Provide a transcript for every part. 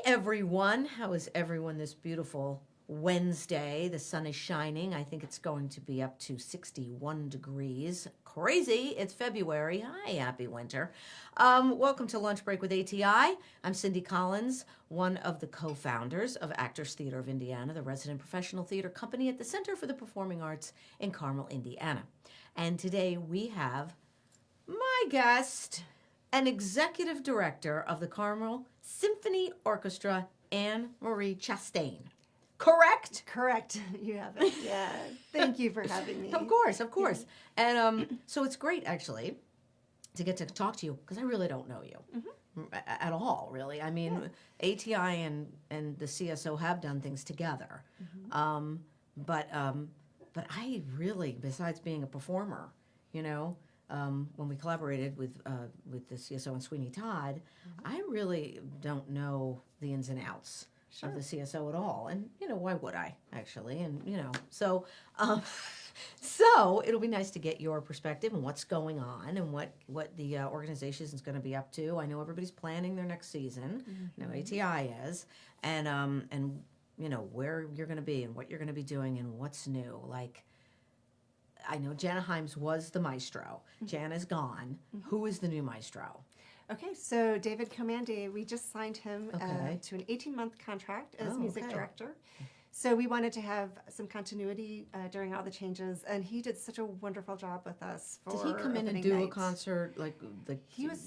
everyone. How is everyone this beautiful Wednesday? The sun is shining. I think it's going to be up to 61 degrees. Crazy. It's February. Hi, happy winter. Welcome to Lunch Break with ATI. I'm Cindy Collins, one of the co-founders of Actors Theater of Indiana, the resident professional theater company at the Center for the Performing Arts in Carmel, Indiana. And today we have my guest, an executive director of the Carmel Symphony Orchestra, Anne Marie Chastain. Correct? Correct. You have it. Yeah. Thank you for having me. Of course, of course. Yeah. And so it's great, actually, to get to talk to you, because I really don't know you at all, really. I mean, ATI and the CSO have done things together. But I really, besides being a performer, you know, when we collaborated with the CSO and Sweeney Todd, I really don't know the ins and outs of the CSO at all. And, you know, why would I, actually? And, you know, so it'll be nice to get your perspective and what's going on and what the organization is going to be up to. I know everybody's planning their next season. You know, ATI is. And you know, where you're going to be and what you're going to be doing and what's new. Like, I know Jana Himes was the maestro. Jana's gone. Who is the new maestro? Okay, so David Comandi, we just signed him to an 18-month contract as music director. So we wanted to have some continuity during all the changes, and he did such a wonderful job with us. Did he come in and do a concert? Like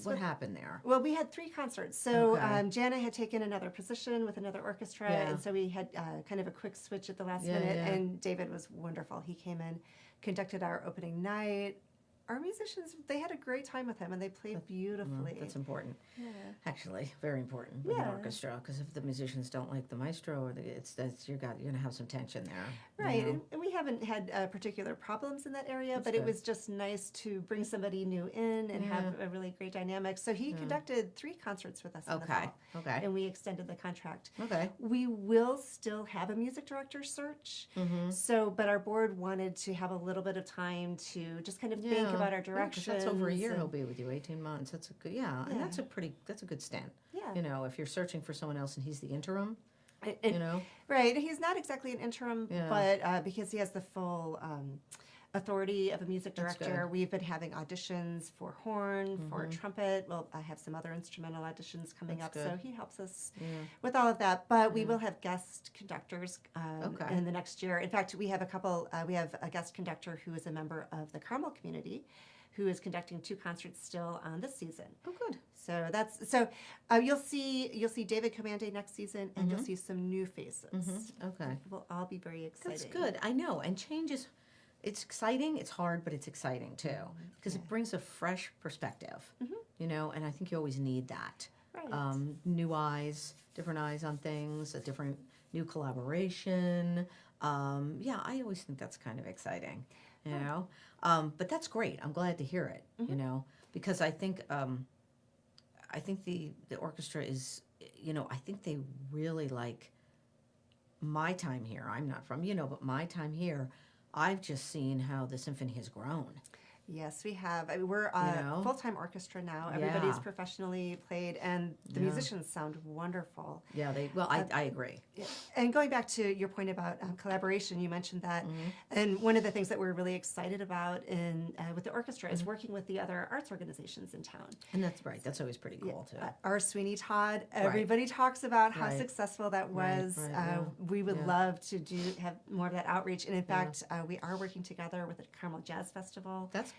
what happened there? Well, we had 3 concerts. So Jana had taken another position with another orchestra, and so we had kind of a quick switch at the last minute, and David was wonderful. He came in, conducted our opening night. Our musicians, they had a great time with him, and they played beautifully. That's important. Yeah. Actually, very important with an orchestra, because if the musicians don't like the maestro, or you're going to have some tension there. Right, you know? and we haven't had particular problems in that area, but it was just nice to bring somebody new in and have a really great dynamic. So he conducted 3 concerts with us in the fall. Okay. And we extended the contract. Okay. We will still have a music director search. But our board wanted to have a little bit of time to just kind of think about our directions. That's over a year he'll be with you, 18 months. That's a good, and that's a good stint. Yeah. You know, if you're searching for someone else and he's the interim, you know. Right. He's not exactly an interim, but because he has the full authority of a music director, we've been having auditions for horn, for trumpet. Well, I have some other instrumental auditions coming up, so he helps us with all of that. But we will have guest conductors in the next year. In fact, we have we have a guest conductor who is a member of the Carmel community, who is conducting 2 concerts still on this season. Oh, good. So you'll see David Comandi next season, and you'll see some new faces. Okay. We'll all be very excited. That's good. I know, and change is. It's exciting, it's hard, but it's exciting too, because it brings a fresh perspective, you know, and I think you always need that. Right. New eyes, different eyes on things, a different new collaboration. I always think that's kind of exciting, you know. But that's great. I'm glad to hear it, you know, because I think the orchestra is, you know, I think they really like my time here. I'm not from, you know, but my time here, I've just seen how the symphony has grown. Yes, we have. I mean, we're a full-time orchestra now. Everybody's professionally played, and the musicians sound wonderful. Yeah, I agree. And going back to your point about collaboration, you mentioned that, and one of the things that we're really excited about with the orchestra is working with the other arts organizations in town. And that's right. That's always pretty cool, too. Our Sweeney Todd, everybody talks about how successful that was. We would love to have more of that outreach. And in fact, we are working together with the Carmel Jazz Festival. That's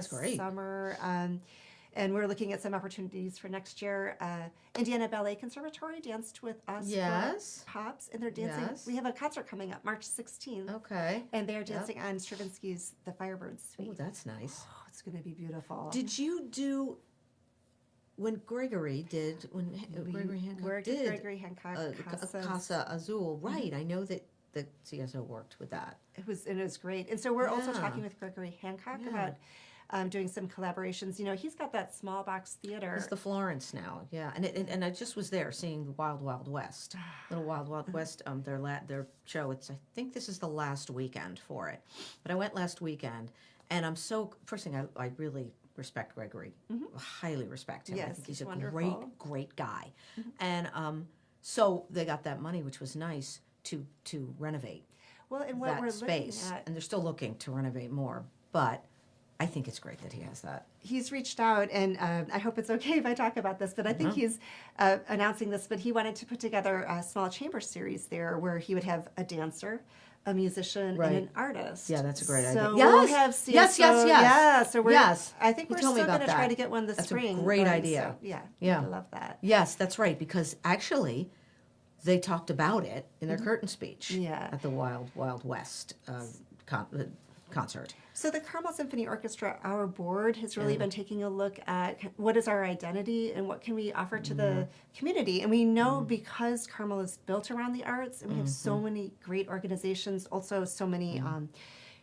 great. Summer, and we're looking at some opportunities for next year. Indiana Ballet Conservatory danced with us for Pops, and they're dancing. We have a concert coming up March 16th. Okay. And they're dancing on Stravinsky's The Firebird Suite. Oh, that's nice. Oh, it's going to be beautiful. Did you do when Gregory Hancock did Gregory Hancock Casa Azul? Right. I know that the CSO worked with that. It was great. And so we're also talking with Gregory Hancock about doing some collaborations. You know, he's got that small box theater. It's the Florence now, and I just was there seeing Wild Wild West, Little Wild Wild West. Their show. I think this is the last weekend for it, but I went last weekend, and I'm first thing I really respect Gregory, highly respect him. Yes, I think he's a wonderful. great guy, and So they got that money, which was nice, to renovate Well, and what that we're space. looking at, And they're still looking to renovate more. But I think it's great that he has that. he's reached out, and I hope it's okay if I talk about this, but I think he's announcing this, but he wanted to put together a small chamber series there where he would have a dancer, a musician, and an artist. Yeah, that's a great so idea. We'll have Yes. Yeah, so we're, I think You we're told me still going about to try that. to get one this That's spring. a great but, idea. So, Yeah. I love that. Yes, that's right, because actually they talked about it in their curtain speech Yeah. at the Wild Wild West concert. So the Carmel Symphony Orchestra, our board, has really been taking a look at what is our identity and what can we offer to the community. And we know because Carmel is built around the arts, and we have so many great organizations, also so many,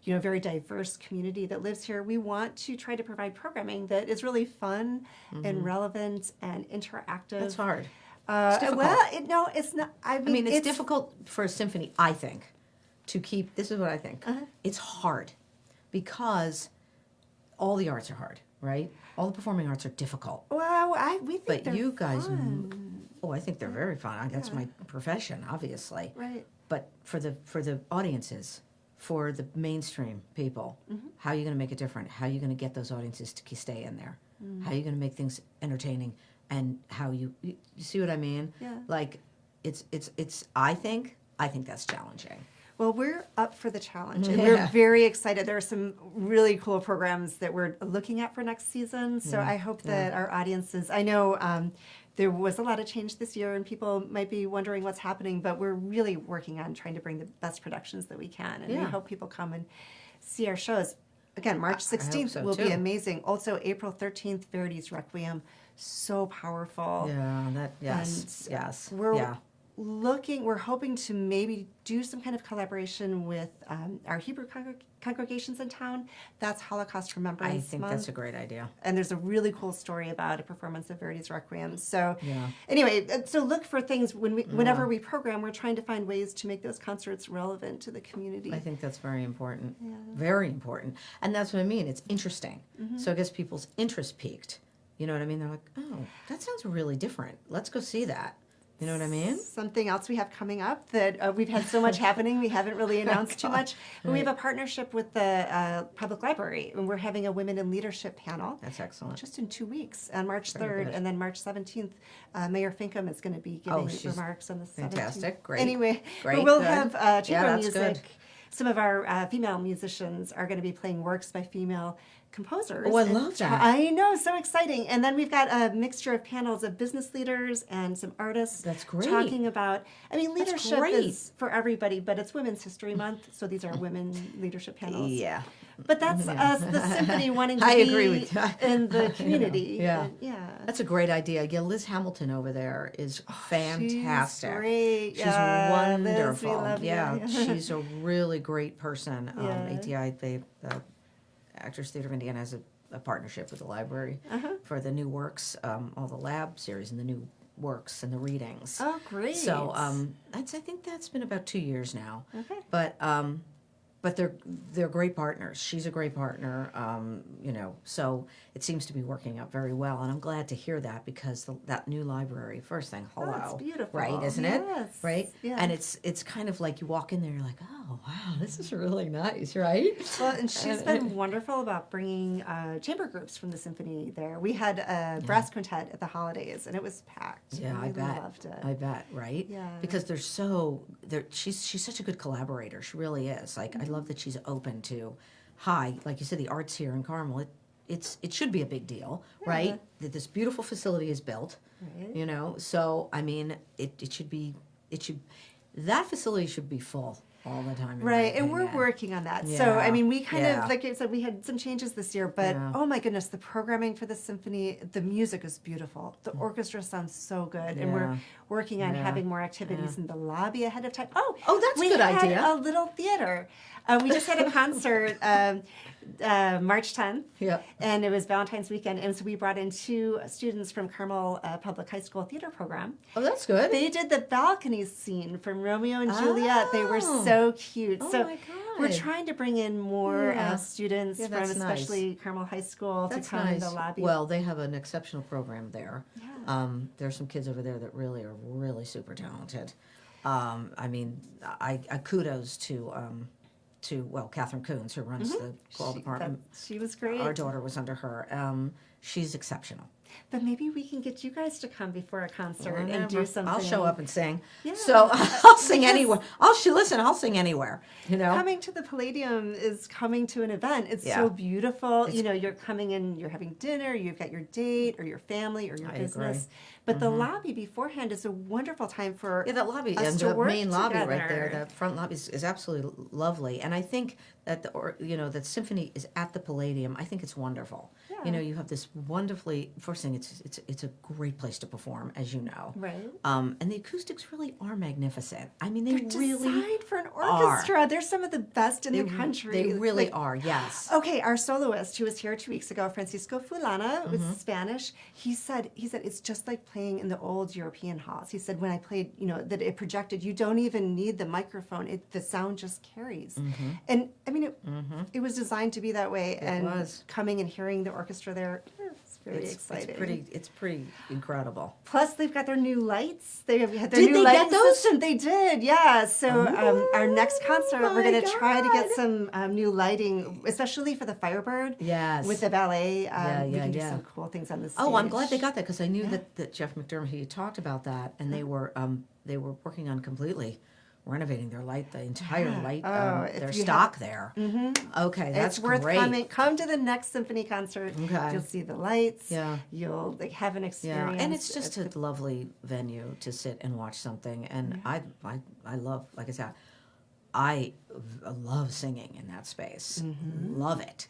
very diverse community that lives here. We want to try to provide programming that is really fun and relevant and interactive. That's hard. It's difficult. Well, it's not. I mean, it's difficult for a symphony, I think, to keep. This is what I think. It's hard because all the arts are hard, right? All the performing arts are difficult. Well, we think But they're you guys, fun. I think they're very fun. That's my profession, obviously. Right. But for the audiences, for the mainstream people, how are you going to make it different? How are you going to get those audiences to stay in there? How are you going to make things entertaining? And how you see what I mean? Yeah. Like, it's. I think that's challenging. Well, we're up for the challenge, and we're very excited. There are some really cool programs that we're looking at for next season. So I hope that our audiences. I know there was a lot of change this year, and people might be wondering what's happening, but we're really working on trying to bring the best productions that we can, and we hope people come and see our shows. Again, March 16th will be amazing. Also, April 13th, Verdi's Requiem, so powerful. Yeah, yes. We're hoping to maybe do some kind of collaboration with our Hebrew congregations in town. That's Holocaust Remembrance I think Month. that's a great idea. And there's a really cool story about a performance of Verdi's Requiem. So anyway, so look for things whenever we program, we're trying to find ways to make those concerts relevant to the community. I think that's very important. Yeah. Very important. And that's what I mean. It's interesting. So I guess people's interest peaked. You know what I mean? They're like, oh, that sounds really different. Let's go see that. You know what I mean? Something else we have coming up that we've had so much happening, we haven't really announced too much. But we have a partnership with the public library, and we're having a Women in Leadership panel. That's excellent. Just in 2 weeks, on March 3rd, and then March 17th, Mayor Finkham is going to be giving remarks on the 17th. Fantastic, great. Anyway, great, we'll have chamber music. Good. Some of our female musicians are going to be playing works by female composers. Oh, I love that. I know, so exciting. And then we've got a mixture of panels of business leaders and some artists. That's great. Talking about, leadership is for everybody, but it's Women's History Month, so these are women leadership panels. Yeah. But that's us, the symphony, wanting to agree with you. in the community. Yeah. Yeah. That's a great idea. Yeah, Liz Hamilton over there is fantastic. She's great. She's wonderful. Liz, we love you. She's a really great person. ATI, the Actors Theatre of Indiana, has a partnership with the library for the new works, all the lab series and the new works and the readings. Oh, great. So I think that's been about 2 years now. Okay. But they're great partners. She's a great partner, so it seems to be working out very well. And I'm glad to hear that, because that new library, first thing, hello. Oh, it's beautiful. Right, isn't it? Right? Yeah. And it's kind of like you walk in there, you're like, oh, wow, this is really nice, right? Well, and she's been wonderful about bringing chamber groups from the symphony there. We had a brass quintet at the holidays, and it was packed. Yeah, I bet. loved it. I bet, right? Yeah. Because she's such a good collaborator. She really is. Like, I love that she's open to, like you said, the arts here in Carmel. It should be a big deal, right? That this beautiful facility is built, right. So I mean, that facility should be full all the time. Right, and we're working on that. Yeah. So, we kind of, like I said, we had some changes this year, but oh my goodness, the programming for the symphony, the music is beautiful. The orchestra sounds so good, and we're working on having more activities in the lobby ahead of time. Oh, that's a good idea. We had a little theater. We just had a concert March 10th, and it was Valentine's weekend, and so we brought in 2 students from Carmel Public High School theater program. Oh, that's good. They did the balcony scene from Romeo and Juliet. They were so cute. Oh so my we're trying to bring in more Yeah. students Yeah, from that's nice. especially Carmel High School That's to come in the lobby. Well, they have an exceptional program there. Yeah. There's some kids over there that really are really super talented. I mean, I kudos to Catherine Coons, who runs the choral department. She was great. Our daughter was under her. She's exceptional. But maybe we can get you guys to come before a concert and Whatever. do something. I'll show up and sing. Yeah. So I'll sing anywhere. Listen, I'll sing anywhere. You know, coming to the Palladium is coming to an event. It's Yeah. so beautiful. You're coming in, you're having dinner, you've got your date or your family or your I business. But the lobby beforehand is a wonderful time for that lobby us and to the work main lobby right there, together. that front lobby is absolutely lovely. And I think that that symphony is at the Palladium. I think it's wonderful. Yeah. You know, you have this wonderfully. First thing, it's a great place to perform, as you know. Right. And the acoustics really are magnificent. I mean, they They're really designed for an orchestra. They're some of the best in the country. They really Like, are. Yes. Okay, our soloist who was here 2 weeks ago, Francisco Fulana, was Spanish. He said it's just like playing in the old European halls. He said when I played, that it projected. You don't even need the microphone; the sound just carries. And I mean, it was designed to be that way. And was. coming and hearing the orchestra there, it's very exciting. It's pretty incredible. Plus, they've got their new lights. They had their Did new they lighting get those? system. They did, yeah. So our next concert, we're going to my try to get God. some new lighting, especially for the Firebird. Yes. With the ballet, we can do yeah. some cool things on the stage. Oh, I'm glad they got that because I knew that Jeff McDermott, he talked about that, and they were working on completely renovating the entire light, their if you stock there. Okay, that's It's worth great. coming. Come to the next symphony concert. Okay. You'll see the lights. Yeah. You'll have an Yeah, experience. and it's just a lovely venue to sit and watch something, and I love, like I said, I love singing in that space. Love it.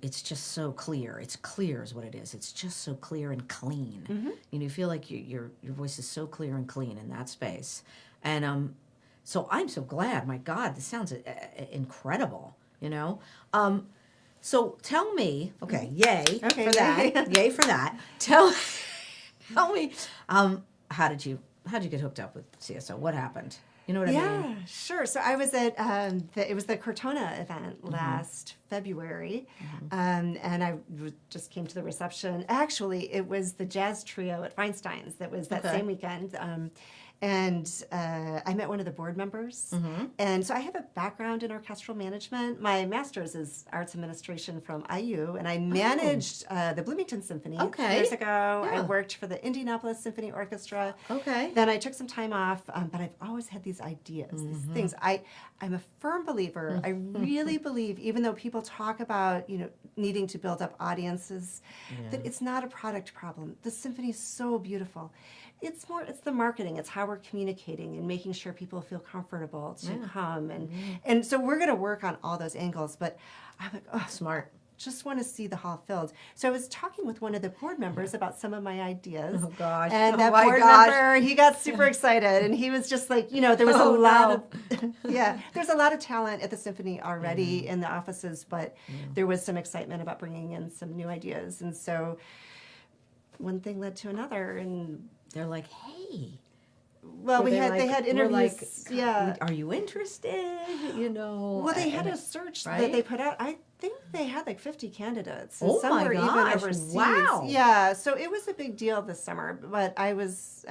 It's just so clear. It's clear is what it is. It's just so clear and clean. You feel like your voice is so clear and clean in that space. And so I'm so glad. My God, this sounds incredible. So tell me, okay, yay for that. Yay for that. Tell me, how did you get hooked up with CSO? What happened? You know what I mean? Yeah, sure. So I was at it was the Cortona event last February, and I just came to the reception. Actually, it was the jazz trio at Feinstein's that was that same weekend. And I met one of the board members. And so I have a background in orchestral management. My master's is arts administration from IU, and I managed the Bloomington Symphony years ago. Yeah. I worked for the Indianapolis Symphony Orchestra. Okay. Then I took some time off, but I've always had these ideas, these things. I'm a firm believer. I really believe, even though people talk about, needing to build up audiences, that it's not a product problem. The symphony is so beautiful. It's the marketing. It's how we're communicating and making sure people feel comfortable to come. And so we're going to work on all those angles. But I'm like, oh, Smart. just want to see the hall filled. So I was talking with one of the board members about some of my ideas. Oh, gosh. And Oh, that my board gosh. member, he got super excited. And he was just like, there was a lot of, there's a lot of talent at the symphony already in the offices, but there was some excitement about bringing in some new ideas. And so one thing led to another, and They're like, hey. well, they had interviews. Are you interested? Well, they had a search that they put out. I think they had like 50 candidates. And Oh some my were gosh, even overseas. wow. Yeah, so it was a big deal this summer. But I was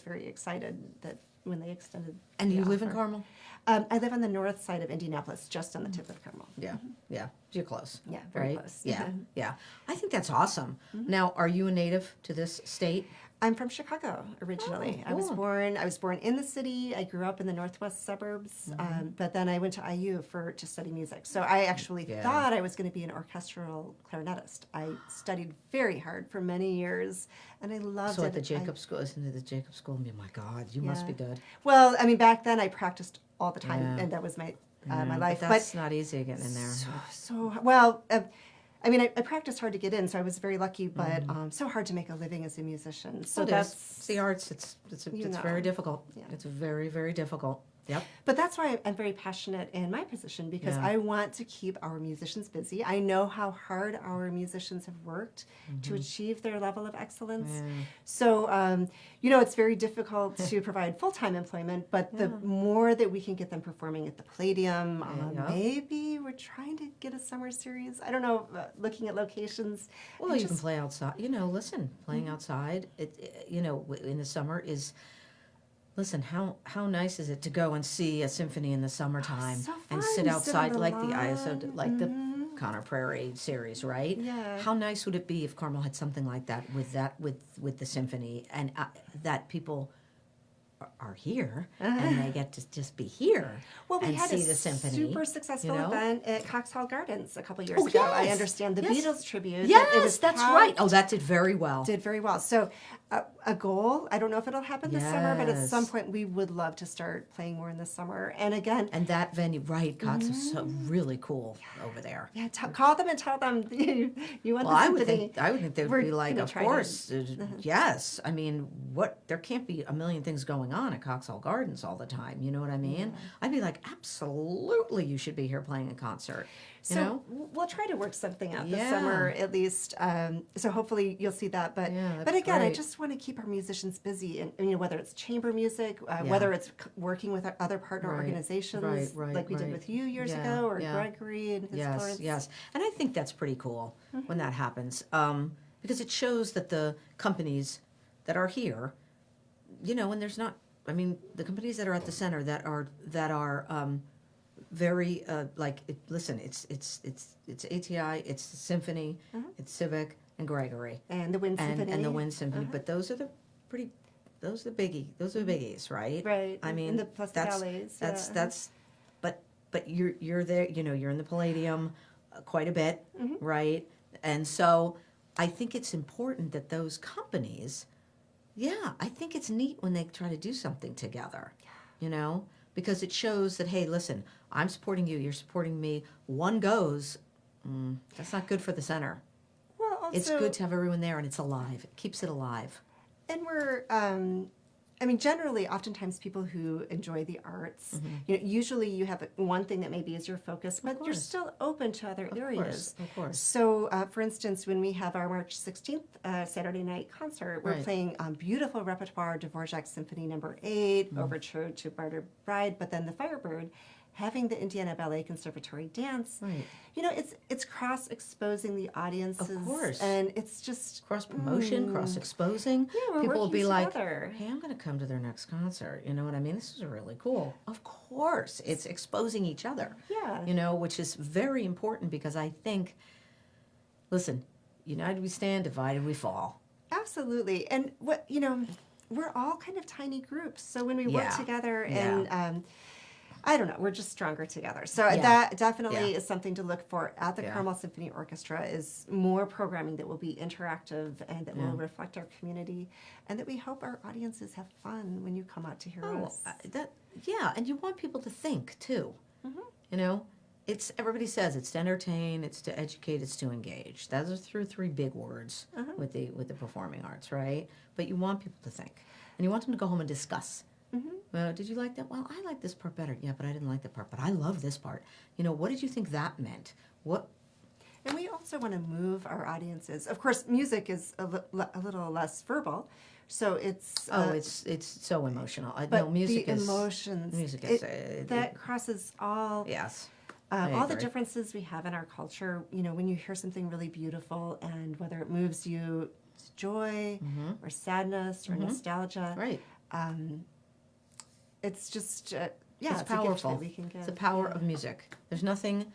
very excited that when they extended. And the you live in offer. Carmel? I live on the north side of Indianapolis, just on the tip of Carmel. Yeah, yeah. You're close. Yeah, very right? close. Yeah, yeah. I think that's awesome. Now, are you a native to this state? I'm from Chicago originally. Oh, I was cool. born in the city. I grew up in the northwest suburbs, but then I went to IU to study music. So I actually thought I was going to be an orchestral clarinetist. I studied very hard for many years, and I loved it. So at the Jacob School, isn't it the Jacob School? Oh my God, you must be good. Well, I mean, back then I practiced all the time, Yeah. and that was my Yeah, my life. But that's not easy getting in there. So well, I mean, I practiced hard to get in, so I was very lucky. But so hard to make a living as a musician. So It's the arts. It's very difficult. Yeah. It's very, very difficult. Yep. But that's why I'm very passionate in my position, because I want to keep our musicians busy. I know how hard our musicians have worked to achieve their level of excellence. So, it's very difficult to provide full-time employment, but the more that we can get them performing at the Palladium, maybe we're trying to get a summer series. I don't know, looking at locations. Well, you can play outside. Listen, playing outside, in the summer is. Listen, how nice is it to go and see a symphony in the summertime and sit outside like the ISO, like the Connor Prairie series, right? Yeah. How nice would it be if Carmel had something like that with the symphony, and that people are here and they get to just be here we had see a the symphony. Super successful event at Cox Hall Gardens a couple years ago. Yes. I understand the Beatles tribute. Yes, that's right. Oh, that did very well. Did very well. So a goal, I don't know if it'll happen this summer, but at some point we would love to start playing more in the summer. And again. And that venue, right, Cox is so really cool over there. Yeah, call them and tell them you want the symphony. I would think they would be like, of course, yes. I mean, there can't be a million things going on at Cox Hall Gardens all the time. You know what I mean? I'd be like, absolutely, you should be here playing a concert. So we'll try to work something out this summer at least. So hopefully you'll see that. But again, great. I just want to keep our musicians busy, and whether it's chamber music, whether it's working with our other partner organizations, like we did with you years ago, or Gregory and his Florence. Yes, and I think that's pretty cool when that happens, because it shows that the companies that are here, and there's not. I mean, the companies that are at the center that are very listen, it's ATI, it's the Symphony, it's Civic and Gregory and the Wind Symphony and the Wind Symphony. But those are the biggies, right? Right. I mean, and the plus the ballets. That's but you're there. You're in the Palladium quite a bit, right? And so I think it's important that those companies. Yeah, I think it's neat when they try to do something together, because it shows that, hey, listen, I'm supporting you, you're supporting me. One goes, that's not good for the center. Well, also, it's good to have everyone there, and it's alive. It keeps it alive. And we're, generally, oftentimes people who enjoy the arts, usually you have one thing that maybe is your focus, but you're still open to other areas. Of course. So, for instance, when we have our March 16th Saturday night concert, we're playing beautiful repertoire, Dvorak Symphony No. 8, Overture to Barter Bride, but then the Firebird, having the Indiana Ballet Conservatory dance. Right. It's cross-exposing the audiences. Of course. And it's just... Cross-promotion, cross-exposing. Yeah, people will be together. Like, hey, I'm going to come to their next concert. You know what I mean? This is really cool. Of course. It's exposing each other. Yeah. Which is very important, because I think, listen, united we stand, divided we fall. Absolutely. And we're all kind of tiny groups. So when we work together and... I don't know, we're just stronger together. So that definitely is something to look for at the Carmel Symphony Orchestra, is more programming that will be interactive and that will reflect our community, and that we hope our audiences have fun when you come out to hear us. And you want people to think too. It's, everybody says it's to entertain, it's to educate, it's to engage. Those are three big words with the performing arts, right? But you want people to think, and you want them to go home and discuss. Well, did you like that? Well, I like this part better. Yeah, but I didn't like that part. But I love this part. What did you think that meant? What? And we also want to move our audiences. Of course, music is a little less verbal, so it's... it's so emotional. But music the is... emotions... Music is... that crosses all... Yes. All the differences we have in our culture, when you hear something really beautiful, and whether it moves you to joy or sadness or nostalgia... Right. It's just, it's powerful. We can give. It's the power of music. There's nothing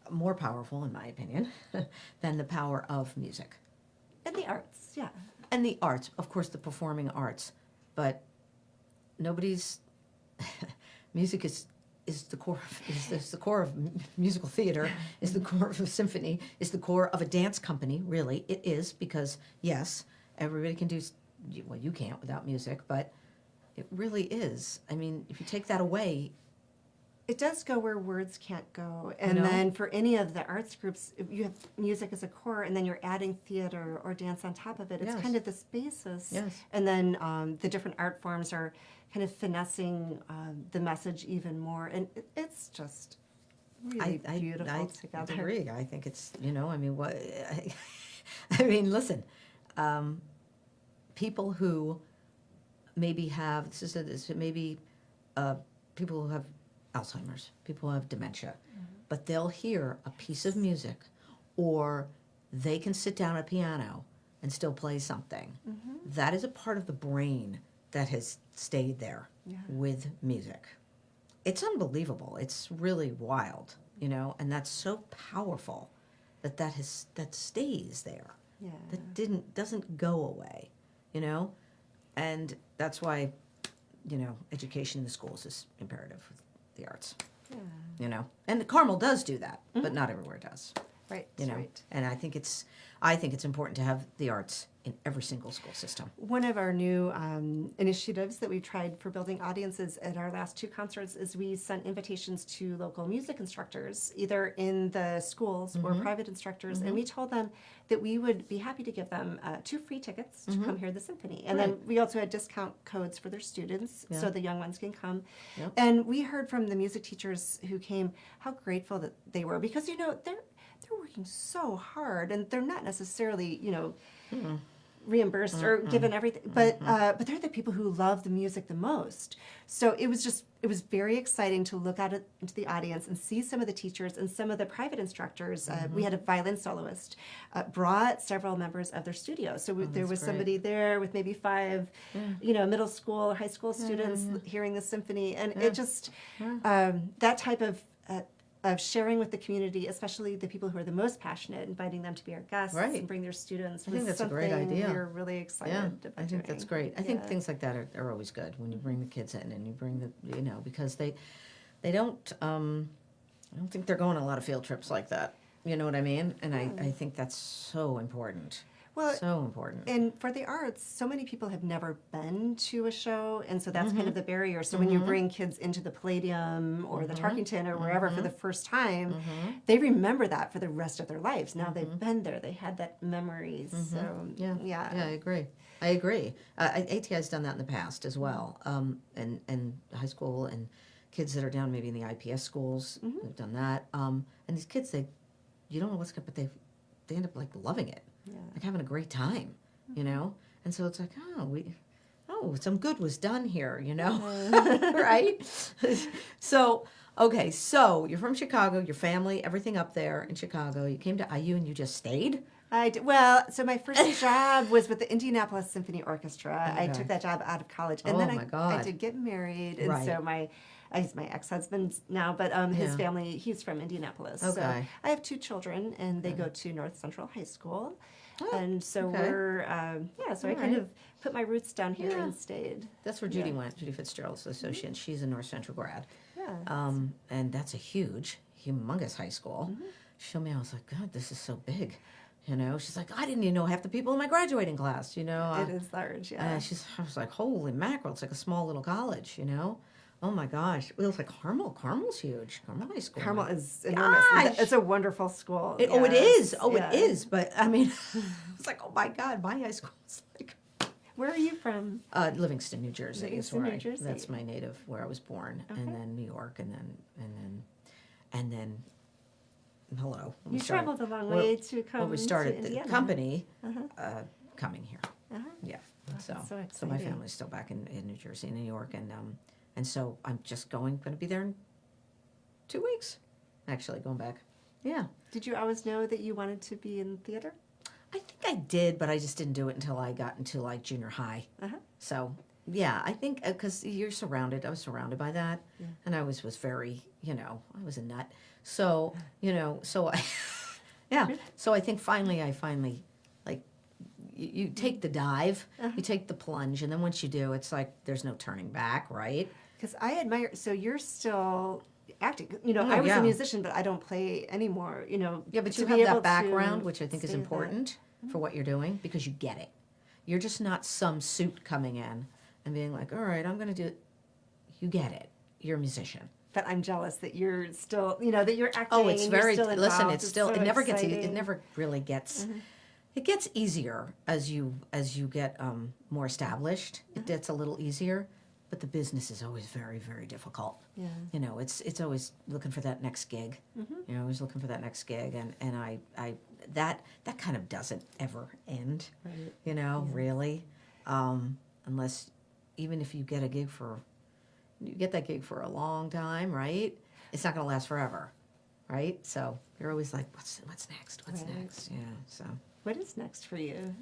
more powerful, in my opinion, than the power of music. And the arts, And the arts, of course, the performing arts. But nobody's... music is the core is the core of musical theater, is the core of a symphony, is the core of a dance company, really. It is, because, yes, everybody can do... Well, you can't without music, but... It really is. I mean, if you take that away, It does go where words can't go. And You know? then for any of the arts groups, if you have music as a core and then you're adding theater or dance on top of it. It's Yes. kind of this basis. Yes. And then the different art forms are kind of finessing the message even more. And it's just really beautiful together. I agree. I think it's, I mean, what, I mean, listen, people who maybe have, maybe people who have Alzheimer's, people who have dementia, but they'll hear a piece of music or they can sit down at a piano and still play something. That is a part of the brain that has stayed there with music. It's unbelievable. It's really wild, and that's so powerful that stays there. Yeah. That doesn't go away, and that's why, education in the schools is imperative with the arts. Yeah. And Carmel does do that, but not everywhere does. Right. Right. And I think it's important to have the arts in every single school system. One of our new initiatives that we tried for building audiences at our last 2 concerts is we sent invitations to local music instructors, either in the schools or private instructors, and we told them that we would be happy to give them 2 free tickets to come hear the symphony. And then we also had discount codes for their students, so the young ones can come. Yep. And we heard from the music teachers who came how grateful that they were, because they're working so hard, and they're not necessarily reimbursed or given everything, but they're the people who love the music the most. So it was very exciting to look out into the audience and see some of the teachers and some of the private instructors. We had a violin soloist brought several members of their studio, so there was somebody there with maybe 5 middle school, high school students hearing the symphony, and it just that type of sharing with the community, especially the people who are the most passionate, inviting them to be our guests and bring their students. I think that's a great idea. We're really excited about I think that's great. I think things like that are always good when you bring the kids in and you bring because they don't, I don't think they're going on a lot of field trips like that. You know what I mean? And I think that's so important. Well, so important. And for the arts, so many people have never been to a show, and so that's kind of the barrier. So when you bring kids into the Palladium or the Tarkington or wherever for the first time, they remember that for the rest of their lives. Now they've been there; they had that memory. So yeah, I agree. ATI has done that in the past as well, and high school and kids that are down maybe in the IPS schools have done that. And these kids, you don't know what's good, but they end up like loving it. Like having a great time, and so it's like, some good was done here, right? So, okay, so you're from Chicago, your family, everything up there in Chicago. You came to IU and you just stayed? I did. Well, so my first job was with the Indianapolis Symphony Orchestra. Okay. I took that job out of college, and then I did get married, and so he's my ex-husband now, but his family, he's from Indianapolis. Okay. So I have 2 children, and they go to North Central High School. Oh, and so we're, so I kind of put my roots down here and stayed. That's where Judy went, Judy Fitzgerald's associate. She's a North Central grad. Yeah. And that's a humongous high school. She showed me, I was like, God, this is so big. She's like, I didn't even know half the people in my graduating class, It is large, yeah. I was like, holy mackerel, it's like a small little college, Oh my gosh. It was like Carmel. Carmel's huge. Carmel High School. Carmel is enormous. It's a wonderful school. It is. It is. But I mean, it's like, oh my God, my high school is like. Where are you from? Livingston, New Jersey. Livingston, New Jersey. That's my native, where I was born, and then New York, and then. Hello. You traveled a long way to come. Well, we started to the Indiana. company coming here. Yeah. So my family's still back in New Jersey, and New York, and so I'm just going to be there in 2 weeks. Actually, going back. Yeah. Did you always know that you wanted to be in theater? I think I did, but I just didn't do it until I got into like junior high. So yeah, I think because I was surrounded by that, and I was very, I was a nut. So so I, So I think finally like you take the dive, you take the plunge, and then once you do, it's like there's no turning back, right? Because I admire. So you're still acting. I was a musician, but I don't play anymore. Yeah, but you have that background, which I think is important for what you're doing because you get it. You're just not some suit coming in and being like, all right, I'm going to do it. You get it. You're a musician. But I'm jealous that you're still, that you're acting. Oh, it's and you're very, still listen, involved. it's still, so it never gets, it exciting. never really gets, it gets easier as you get more established. It gets a little easier, but the business is always very, very difficult. Yeah. It's always looking for that next gig. Always looking for that next gig, and I that kind of doesn't ever end. Right. Really, unless even if you get that gig for a long time, right? It's not going to last forever, right? So you're always like, what's next? What's Right. next? Yeah. So. What is next for you?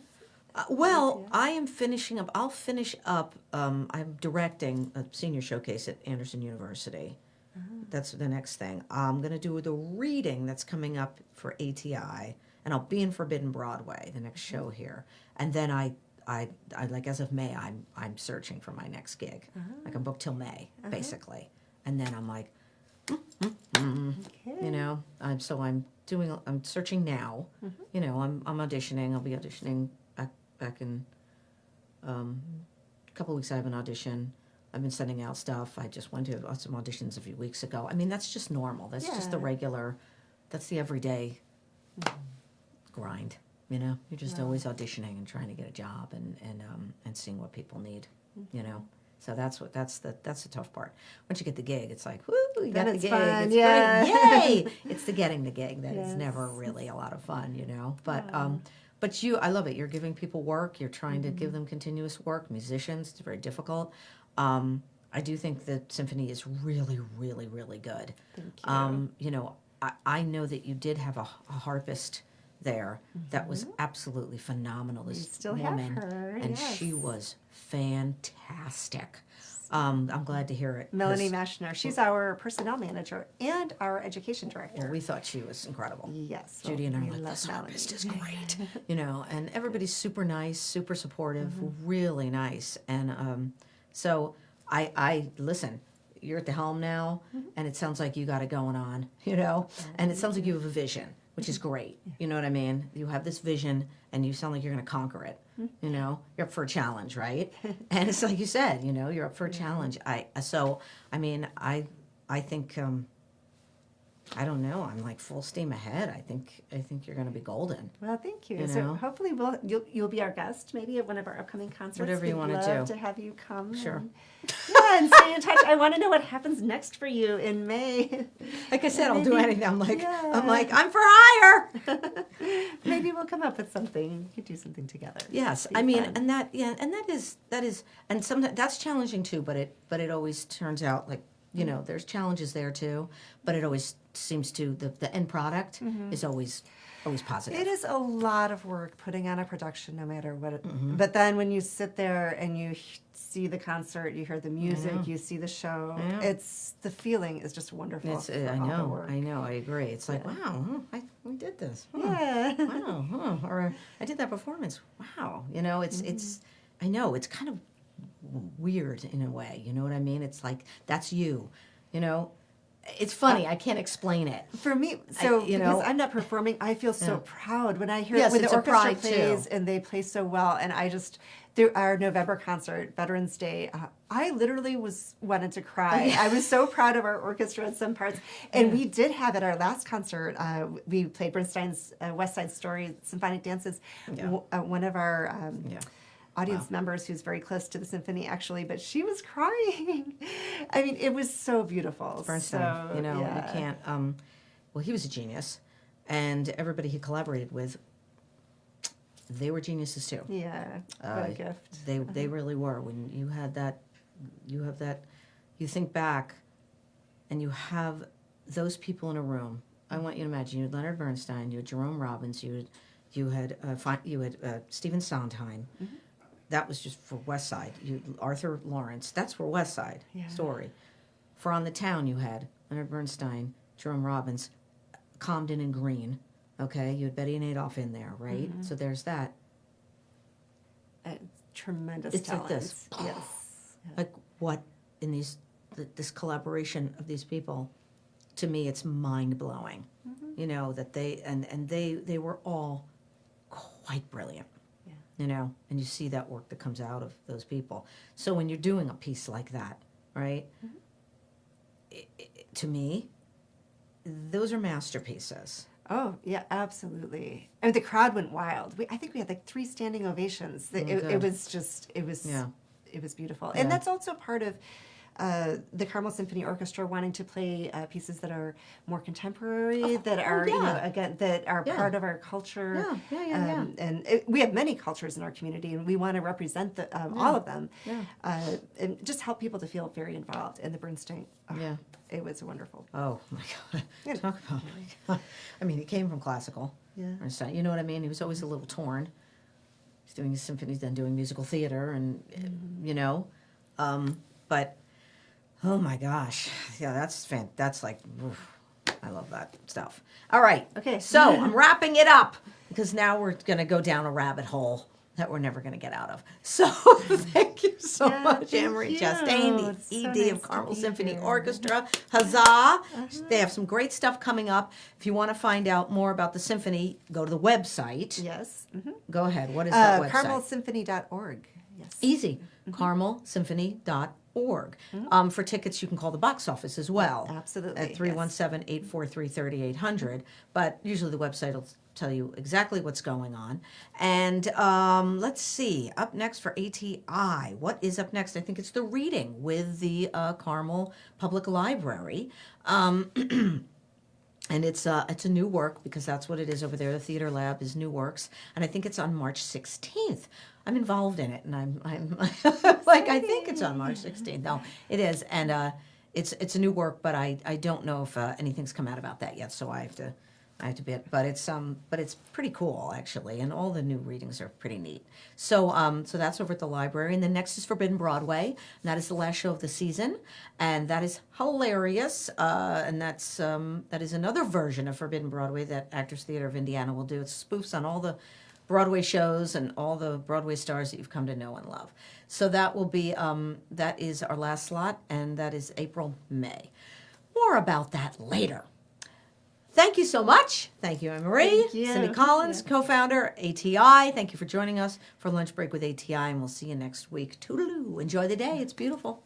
I am finishing up. I'll finish up. I'm directing a senior showcase at Anderson University. That's the next thing. I'm going to do the reading that's coming up for ATI, and I'll be in Forbidden Broadway, the next show here. And then I like as of May, I'm searching for my next gig. Like I'm booked till May, basically. And then I'm like, Okay. I'm searching now. I'm auditioning. I'll be auditioning back in a couple of weeks. I have an audition. I've been sending out stuff. I just went to some auditions a few weeks ago. I mean, that's just normal. That's just the regular. That's the everyday grind. You're just always auditioning and trying to get a job and seeing what people need. So that's the tough part. Once you get the gig, it's like, woo, you got the gig. Fun. It's Yeah. great. Yay! It's the getting the gig that is Yes. never really a lot of fun, But I love it. You're giving people work. You're trying to give them continuous work. Musicians, it's very difficult. I do think the symphony is really, really, really good. Thank you. I know that you did have a harpist there that was absolutely phenomenal. This still woman, have her, and yes. she was fantastic. I'm glad to hear it. Melanie Maschner. She's our personnel manager and our education director. Well, we thought she was incredible. Yes. Judy and I we were like, love this Melanie. harpist is great. And everybody's super nice, super supportive, really nice. And so I listen, you're at the helm now, and it sounds like you got it going on, and it sounds like you have a vision, which is great. You know what I mean? You have this vision, and you sound like you're going to conquer it. You're up for a challenge, right? And it's like you said, you're up for a challenge. I think I don't know. I'm like full steam ahead. I think you're going to be golden. Well, thank you. You So know? hopefully you'll be our guest maybe at one of our upcoming concerts. Whatever you We'd wanna love do. to have you come. Sure. And stay in touch. I want to know what happens next for you in May. Like I said, I'll do Maybe- anything. I'm like yeah. I'm for hire. Maybe we'll come up with something. We could do something together. Yes, Be I mean, fun. and that is, and sometimes that's challenging too. But it always turns out like there's challenges there too. But it always seems to the end product is always positive. It is a lot of work putting on a production, no matter what. But then when you sit there and you see the concert, you hear the music, you see the show. It's the feeling is just wonderful. It's, for I all the know, work. I agree. It's like wow, we did this. Yeah. Wow, or I did that performance. Wow, it's I know it's kind of weird in a way. You know what I mean? It's like that's you. It's funny. I can't explain it. For me, so you because know- I'm not performing, I feel so proud when I hear Yes, when the it's a orchestra pride, plays too. and they play so well. And I just through our November concert, Veterans Day, I literally wanted to cry. I was so proud of our orchestra in some parts, and we did have at our last concert. We played Bernstein's West Side Story symphonic dances. Yeah. One of our audience Wow. members who's very close to the symphony actually, but she was crying. I mean, it was so beautiful. Bernstein, So, you yeah. can't. Well, he was a genius, and everybody he collaborated with, they were geniuses too. Yeah, what a gift. They really were. When you have that, you think back, and you have those people in a room. I want you to imagine you had Leonard Bernstein, you had Jerome Robbins, you had Stephen Sondheim. That was just for West Side. Arthur Lawrence. That's for West Side Story. For On the Town, you had Leonard Bernstein, Jerome Robbins, Comden and Green. Okay, you had Betty and Adolph in there, right? So there's that. Tremendous It's like talent. this. Yes. Like what in this collaboration of these people, to me, it's mind blowing. That they were all quite brilliant. And you see that work that comes out of those people. So when you're doing a piece like that, right? to me, those are masterpieces. Oh, yeah, absolutely. I mean, the crowd went wild. I think we had like 3 standing ovations. It was just, it was beautiful. Yeah. And that's also part of the Carmel Symphony Orchestra wanting to play pieces that are more contemporary, that are, you know, again, that are part of our culture. And we have many cultures in our community, and we want to represent all of them. And just help people to feel very involved. And the Bernstein, it was wonderful. Oh, my God. Talk about, I mean, he came from classical. Bernstein, you know what I mean? He was always a little torn. He's doing his symphonies, then doing musical theater, and, you know, but... Oh my gosh. Yeah, that's like, oof, I love that stuff. All right. Okay. So I'm wrapping it up because now we're going to go down a rabbit hole that we're never going to get out of. So thank you so much, Anne-Marie Chastain, the ED of Carmel Symphony Orchestra. Huzzah. They have some great stuff coming up. If you want to find out more about the symphony, go to the website. Yes. Go ahead. What is that website? CarmelSymphony.org. Yes. Easy. CarmelSymphony.org. For tickets, you can call the box office as well. Absolutely. At 317-843-3800. But usually the website will tell you exactly what's going on. And let's see, up next for ATI. What is up next? I think it's the reading with the Carmel Public Library. And it's a new work because that's what it is over there. The theater lab is new works. And I think it's on March 16th. I'm involved in it, and I'm like, I think it's on March 16th. No, it is, and it's a new work, but I don't know if anything's come out about that yet. So I have to bid, but it's pretty cool actually, and all the new readings are pretty neat. So so that's over at the library, and the next is Forbidden Broadway, and that is the last show of the season, and that is hilarious, and that is another version of Forbidden Broadway that Actors Theater of Indiana will do. It spoofs on all the Broadway shows and all the Broadway stars that you've come to know and love. So that will be, that is our last slot, and that is April, May. More about that later. Thank you so much. Thank you, Anne-Marie. Thank you. Cindy Collins, co-founder, ATI. Thank you for joining us for Lunch Break with ATI, and we'll see you next week. Toodaloo. Enjoy the day. It's beautiful.